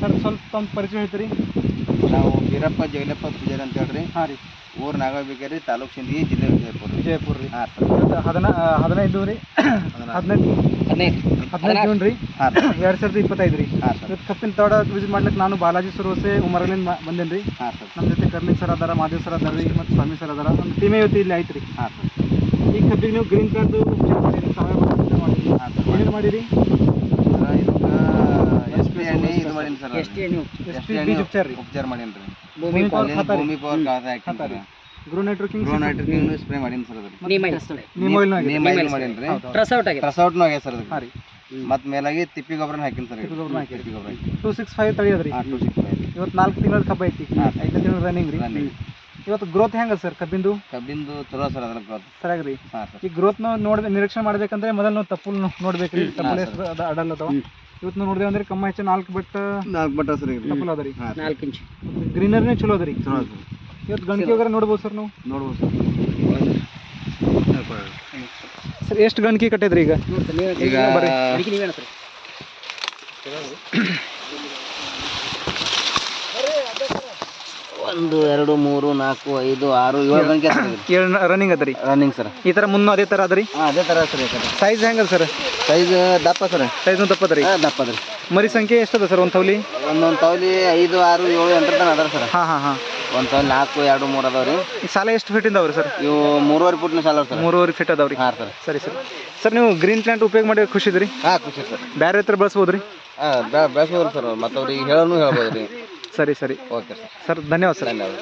Sir ಸ್ವಲ್ಪ ತಮ್ಮ ಪರಿಚಯ ಹೇಳ್ತೀರಿ? ನಾವು ವೀರಪ್ಪ ಜೈಲಪ್ಪ ಪೂಜಾರಿ ಅಂತ ಹೇಳ್ರಿ. ಹಾಂ ರೀ. ಊರು ನಾಗಬೇಕೇರಿ, ತಾಲೂಕು ಸಿಂದಗಿ, ಜಿಲ್ಲೆ ವಿಜಯಪುರ ರೀ. ಹಾಂ ಸರ್. 15 ರೀ 15 ಜೂನ್ ರೀ 2025 ರೀ. ಹಾಂ ಸರ್. ಇವತ್ತು ಕಪ್ಪಿನ ತೋಟ ವಿಸಿಟ್ ಮಾಡ್ಲಿಕ್ಕೆ ನಾನು ಬಾಲಾಜಿ ಸುರವಸೆ ಉಮರಲಿಂದ ಬಂದೇನಿ ರೀ. ಹಾಂ ಸರ್. ನಮ್ಮ ಜೊತೆ ಕರ್ಲಿಂಗ್ ಸರ್ ಅದಾರ, ಮಾದೇವ್ ಸರ್ ಅದಾರ ರೀ, ಮತ್ತು ಸ್ವಾಮಿ ಸರ್ ಅದಾರ. ಒಂದು ಟೀಮೇ ಇವತ್ತು ಇಲ್ಲಿ ಆಯ್ತು ರೀ. ಹಾಂ ಸರ್. ಈಗ ಕಬ್ಬಿಗೆ ನೀವು ಗ್ರೀನ್ ಕಾರ್ಡ್ ಮಾಡಿರಿ, ಸಾವಯವ ಮಾಡಿರಿ. ಹಾಂ ಸರ್. ಏನೇನು ಮಾಡಿರಿ? ಇದಕ್ಕೆ SP ಎಣ್ಣೆ ಇದು ಮಾಡೀನಿ ಸರ್. SP ಬೀಜ ಉಪಚಾರ ರೀ. ಉಪಚಾರ ಮಾಡೀನಿ ರೀ. ಭೂಮಿ ಪವರ್ ಭೂಮಿ ಪವರ್ ಕಾದ ಹಾಕಿನಿ. ಗ್ರೋ ನೈಟ್ರೋಕಿಂಗ್ ಸ್ಪ್ರೇ ಮಾಡೀನಿ ಸರ್. ಅದ್ರ ನೀಮ್ ಆಯಿಲ್ ಮಾಡೀನಿ ರೀ. ಟ್ರಸ್ ಔಟ್ ಆಗ್ಯಾದ ಸರ್. ಹಾಂ ರೀ. ಮತ್ತು ಮೇಲಾಗಿ ತಿಪ್ಪಿ ಗೊಬ್ಬರನ ಹಾಕಿನಿ ಸರ್. ತಿಪ್ಪಿ ಗೊಬ್ಬರ ಹಾಕಿ. ತಿಪ್ಪಿ ಗೊಬ್ಬರ 265 ತಳಿ ಅದ ರೀ. 265. ಇವತ್ತು 4 ತಿಂಗಳ ಕಬ್ಬ ಐತಿ. 5 ತಿಂಗಳ ರನ್ನಿಂಗ್ ರೀ. ಇವತ್ತು ಗ್ರೋತ್ ಹೆಂಗ ಸರ್ ಕಬ್ಬಿಂದು? ಕಬ್ಬಿಂದು ಚಲೋ ಸರ್. ಅದ್ರ ಗ್ರೋತ್ ಸರಿಯಾಗಿ ರೀ. ಹಾಂ ಸರ್. ಈ ಗ್ರೋತ್ ನಾವು ನಿರೀಕ್ಷೆ ಮಾಡ್ಬೇಕಂದ್ರೆ ಮೊದಲು ನಾವು ತಪ್ಪು ನೋಡ್ಬೇಕು ರೀ. ತಪ್ಪಲು ಎಷ್ಟು ಅಡಲ್ ಅದಾವ ಇವತ್ತು ನೋಡಿದೆ ಅಂದ್ರೆ ಕಮ್ಮ ಹೆಚ್ಚು 4 ಬಟ್ ಸರ್. ತಪ್ಪಲು ಅದ ರೀ. 4 ಇಂಚ್ ಗ್ರೀನರಿನೇ ಚಲೋ ಅದ ರೀ. ಚಲೋ ಸರ್. ಇವತ್ತು ಗಣಕಿ ವಗರ ನೋಡ್ಬೋದು ಸರ್ ನಾವು. ನೋಡ್ಬೋದು ಸರ್. ಸರ್ ಎಷ್ಟು ಗಣಕಿ ಕಟ್ಟಿದ್ರಿ ಈಗ? ಈಗ ಒಂದು 2 3 4 5 6 7 ಗಂಟೆ ರನ್ನಿಂಗ್ ಅದ ರೀ. Running sir. ಈ ಥರ ಮುನ್ನೂ ಅದೇ ಥರ ಅದ ರೀ. ಅದೇ ಥರ ಸರ್. ಸೈಜ್ ಹೆಂಗದ ಸರ್? ಸೈಜ್ ದಪ್ಪ ಸರ್. ಸೈಜ್ನು ದಪ್ಪ ಅದ ರೀ. ದಪ್ಪ ಅದ ರೀ. ಮರಿ ಸಂಖ್ಯೆ ಎಷ್ಟದ ಸರ್ ಒಂದು ತವಲಿ? ಒಂದೊಂದು ತವಲಿ 5 6 7 8 ತನಕ ಅದಾರ ಸರ್. ಹಾಂ ಹಾಂ ಹಾಂ. ಒಂದು ತವಲಿ 4 2 3 ಅದಾವ ರೀ. ಈ ಸಾಲ ಎಷ್ಟು ಫೀಟ್ ಇದಾವ್ರಿ ಸರ್? ಇವು 3.5 ಫುಟ್ನ ಸಾಲ ಸರ್. 3.5 ಫೀಟ್ ಅದಾವ್ರಿ. ಹಾಂ ಸರ್. ಸರಿ ಸರ್. ಸರ್ ನೀವು ಗ್ರೀನ್ ಪ್ಲಾಂಟ್ ಉಪಯೋಗ ಮಾಡಿ ಖುಷಿ ಇದ್ರಿ? ಹಾಂ ಖುಷಿ ಸರ್. ಬೇರೆ ಹತ್ರ ಬಳಸ್ಬೋದು ರೀ? ಹಾಂ ಬೆಳೆಸ್ಬೋದು ಸರ್. ಮತ್ತು ಅವ್ರಿಗೆ ಹೇಳ್ಬೋದು ರೀ. ಸರಿ ಸರಿ. Okay sir. ಸರ್ ಧನ್ಯವಾದ ಸರ್. ಧನ್ಯವಾದ.